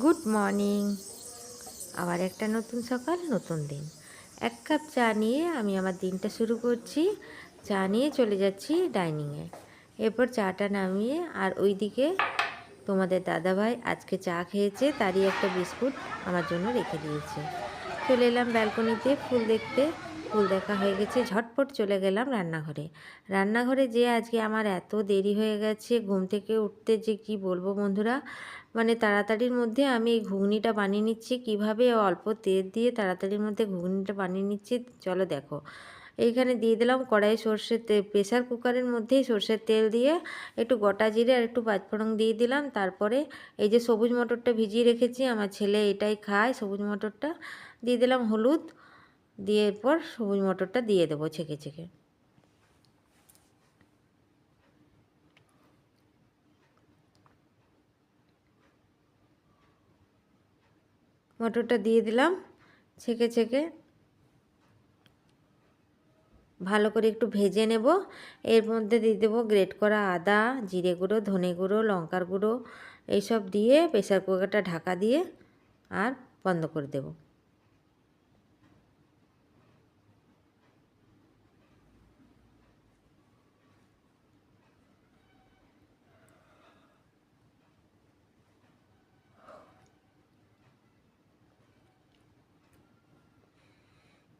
Good morning. আবার একটা নতুন সকাল, নতুন দিন। এক কাপ চা নিয়ে আমি আমার দিনটা শুরু করছি। চা নিয়ে চলে যাচ্ছি ডাইনিংয়ে। এরপর চাটা নামিয়ে আর ওইদিকে তোমাদের দাদাভাই আজকে চা খেয়েছে, তারই একটা বিস্কুট আমার জন্য রেখে দিয়েছে। চলে এলাম ব্যালকনিতে ফুল দেখতে। ফুল দেখা হয়ে গেছে, ঝটপট চলে গেলাম রান্নাঘরে। রান্নাঘরে যেয়ে আজকে আমার এত দেরি হয়ে গেছে ঘুম থেকে উঠতে, যে কি বলবো বন্ধুরা। মানে তাড়াতাড়ির মধ্যে আমি এই ঘুগনিটা বানিয়ে নিচ্ছি। কিভাবে অল্প তেল দিয়ে তাড়াতাড়ির মধ্যে ঘুগনিটা বানিয়ে নিচ্ছি চলো দেখো। এইখানে দিয়ে দিলাম কড়াই সর্ষের তেল, প্রেসার কুকারের মধ্যেই সর্ষের তেল দিয়ে একটু গোটা জিরে আর একটু পাঁচফোড়ন দিয়ে দিলাম। তারপরে এই যে সবুজ মটরটা ভিজিয়ে রেখেছি, আমার ছেলে এটাই খায় সবুজ মটরটা, দিয়ে দিলাম হলুদ। দিয়ে এরপর সবুজ মটরটা দিয়ে দেবো ছেঁকে ছেঁকে। মটরটা দিয়ে দিলাম ছেঁকে ছেঁকে, ভালো করে একটু ভেজে নেব। এর মধ্যে দিয়ে দেবো গ্রেট করা আদা, জিরে গুঁড়ো, ধনে গুঁড়ো, লঙ্কার গুঁড়ো, এইসব দিয়ে প্রেসার কুকারটা ঢাকা দিয়ে আর বন্ধ করে দেব।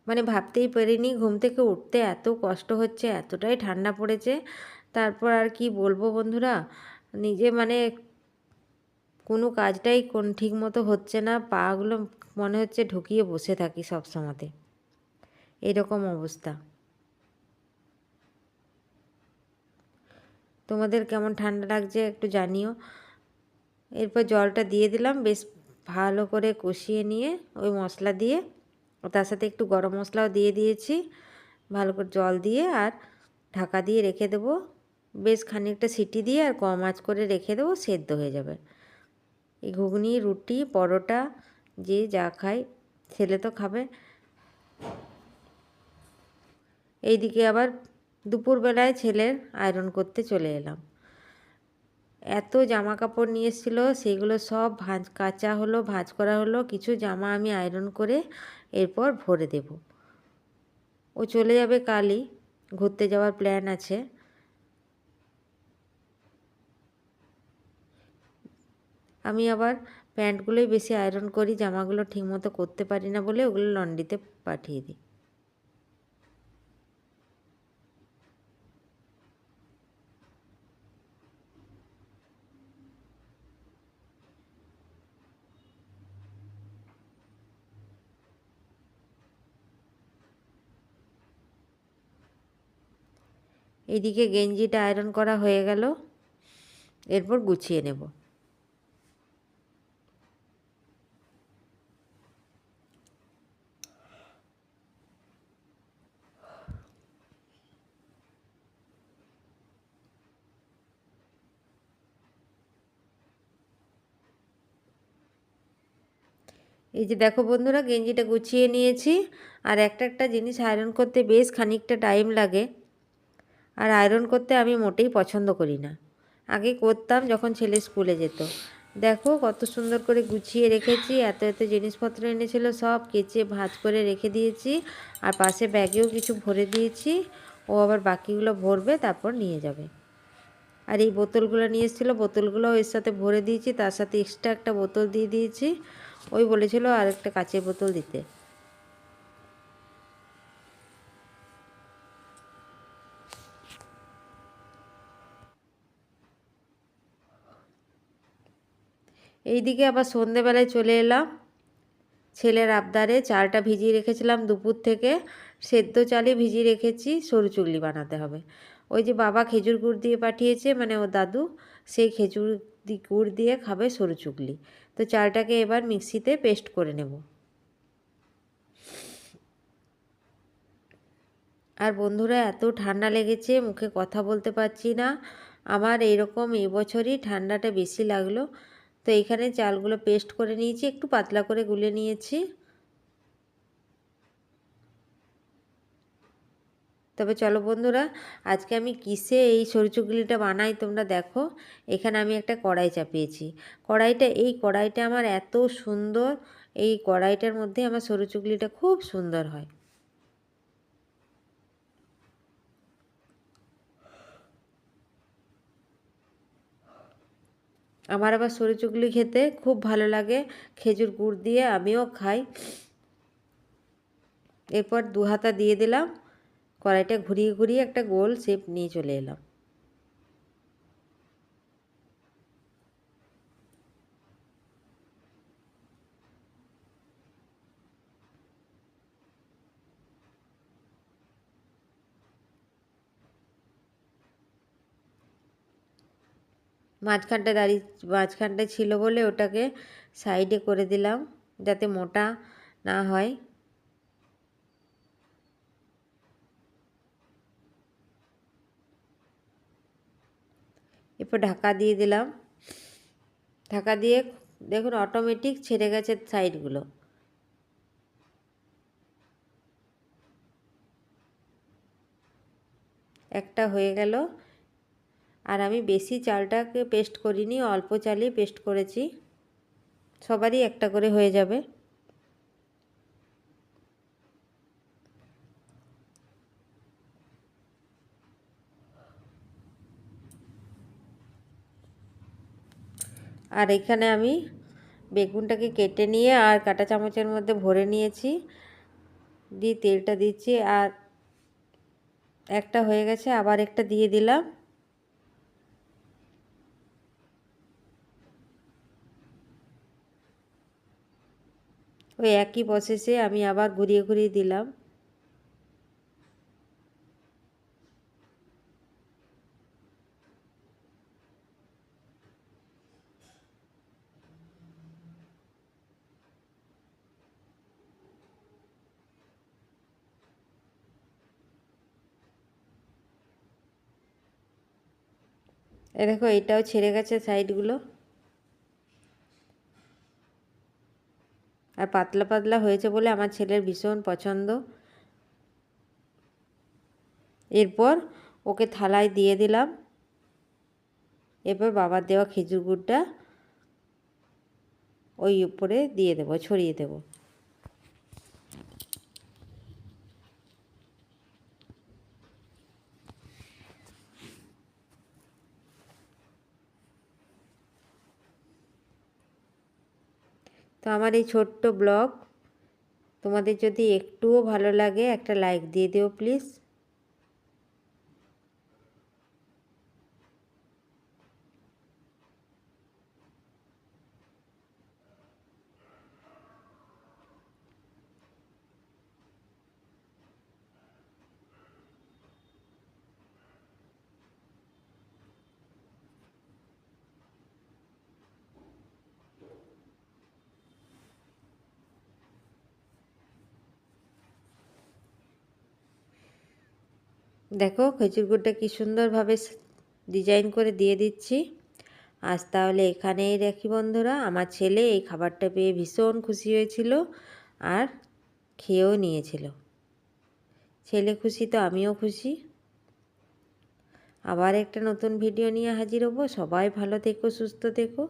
মানে ভাবতেই পারিনি ঘুম থেকে উঠতে এত কষ্ট হচ্ছে, এতটাই ঠান্ডা পড়েছে। তারপর আর কি বলবো বন্ধুরা, নিজে মানে কোনো কাজটাই ঠিক মতো হচ্ছে না, পাগুলো মনে হচ্ছে ঢুকিয়ে বসে থাকি সব সময়তে, এরকম অবস্থা। তোমাদের কেমন ঠান্ডা লাগছে একটু জানিও। এরপর জলটা দিয়ে দিলাম, বেশ ভালো করে কষিয়ে নিয়ে ওই মশলা দিয়ে, তার সাথে একটু গরম মশলাও দিয়ে দিয়েছি। ভালো করে জল দিয়ে আর ঢাকা দিয়ে রেখে দেবো। বেশ খানিকটা সিটি দিয়ে আর কম আঁচ করে রেখে দেবো, সেদ্ধ হয়ে যাবে। এই ঘুগনি, রুটি, পরোটা যে যা খায়, ছেলে তো খাবে। এইদিকে আবার দুপুরবেলায় ছেলের আয়রন করতে চলে এলাম। এত জামা কাপড় নিয়ে এসেছিলো, সেগুলো সব কাচা হলো, ভাঁজ করা হলো। কিছু জামা আমি আয়রন করে এরপর ভরে দেব। ও চলে যাবে কালই, ঘুরতে যাওয়ার প্ল্যান আছে। আমি আবার প্যান্টগুলোই বেশি আয়রন করি, জামাগুলো ঠিকমতো করতে পারি না বলে ওগুলো লন্ড্রিতে পাঠিয়ে দিই। এদিকে গেঞ্জিটা আয়রন করা হয়ে গেল, এরপর গুছিয়ে নেব। এই যে দেখো বন্ধুরা, গেঞ্জিটা গুছিয়ে নিয়েছি। আর একটা একটা জিনিস আয়রন করতে বেশ খানিকটা টাইম লাগে, আর আয়রন করতে আমি মোটেই পছন্দ করি না। আগে করতাম যখন ছেলে স্কুলে যেত। দেখো কত সুন্দর করে গুছিয়ে রেখেছি, এত এত জিনিসপত্র এনেছিল, সব কেচে ভাঁজ করে রেখে দিয়েছি। আর পাশে ব্যাগেও কিছু ভরে দিয়েছি, ও আবার বাকিগুলো ভরবে তারপর নিয়ে যাবে। আর এই বোতলগুলো নিয়ে এসেছিলো, বোতলগুলোও এর সাথে ভরে দিয়েছি, তার সাথে এক্সট্রা একটা বোতল দিয়ে দিয়েছি। ওই বলেছিল আর একটা কাচের বোতল দিতে। এইদিকে আবার সন্ধেবেলায় চলে এলাম ছেলের আবদারে। চালটা ভিজিয়ে রেখেছিলাম দুপুর থেকে, সেদ্ধ চালে ভিজিয়ে রেখেছি, সরু চুগলি বানাতে হবে। ওই যে বাবা খেজুর গুড় দিয়ে পাঠিয়েছে, মানে ও দাদু, সেই খেজুর গুড় দিয়ে খাবে সরু চুগলি। তো চালটাকে এবার মিক্সিতে পেস্ট করে নেব। আর বন্ধুরা এত ঠান্ডা লেগেছে, মুখে কথা বলতে পারছি না। আমার এইরকম এবছরই ঠান্ডাটা বেশি লাগলো। তো এইখানে চালগুলো পেস্ট করে নিয়েছি, একটু পাতলা করে গুলে নিয়েছি। তবে চলো বন্ধুরা, আজকে আমি কিসে এই সরু চুগলিটা বানাই তোমরা দেখো। এখানে আমি একটা কড়াই চাপিয়েছি। এই কড়াইটা আমার এত সুন্দর, এই কড়াইটার মধ্যে আমার সরু চুগলিটা খুব সুন্দর হয়। আমার আবার সরু চুগলি খেতে খুব ভালো লাগে, খেজুর গুড় দিয়ে আমিও খাই। এরপর 2 হাতা দিয়ে দিলাম, কড়াইটা ঘুরিয়ে ঘুরিয়ে একটা গোল শেপ নিয়ে চলে এলাম। মাঝখানটা ছিল বলে ওটাকে সাইডে করে দিলাম যাতে মোটা না হয়। এরপর ঢাকা দিয়ে দিলাম। ঢাকা দিয়ে দেখুন অটোমেটিক ছেড়ে গেছে সাইডগুলো। একটা হয়ে গেল। আর আমি বেশি চালটাকে পেস্ট করিনি, অল্প চালই পেস্ট করেছি। সবারই একটা করে হয়ে যাবে। আর এখানে আমি বেগুনটাকে কেটে নিয়ে আর কাঁটা চামচের মধ্যে ভরে নিয়েছি, দিয়ে তেলটা দিচ্ছি। আর একটা হয়ে গেছে, আবার একটা দিয়ে দিলাম। ওই একই প্রসেসে আমি আবার ঘুরিয়ে ঘুরিয়ে দিলাম। দেখো এটাও ছেড়ে গেছে সাইডগুলো। আর পাতলা পাতলা হয়েছে বলে আমার ছেলের ভীষণ পছন্দ। এরপর ওকে থালায় দিয়ে দিলাম। এরপর বাবার দেওয়া খেজুর গুড়টা ওই উপরে দিয়ে দেবো, ছড়িয়ে দেবো। তো আমার এই ছোট্ট ব্লগ তোমাদের যদি একটুও ভালো লাগে একটা লাইক দিয়ে দিও প্লিজ। দেখো খেজুর গুড়টা কি সুন্দরভাবে ডিজাইন করে দিয়ে দিচ্ছি। আজ তাহলে এখানেই রাখি বন্ধুরা। আমার ছেলে এই খাবারটা পেয়ে ভীষণ খুশি হয়েছিল আর খেয়েও নিয়েছিল। ছেলে খুশি তো আমিও খুশি। আবার একটা নতুন ভিডিও নিয়ে হাজির হব। সবাই ভালো থেকো, সুস্থ থেকো।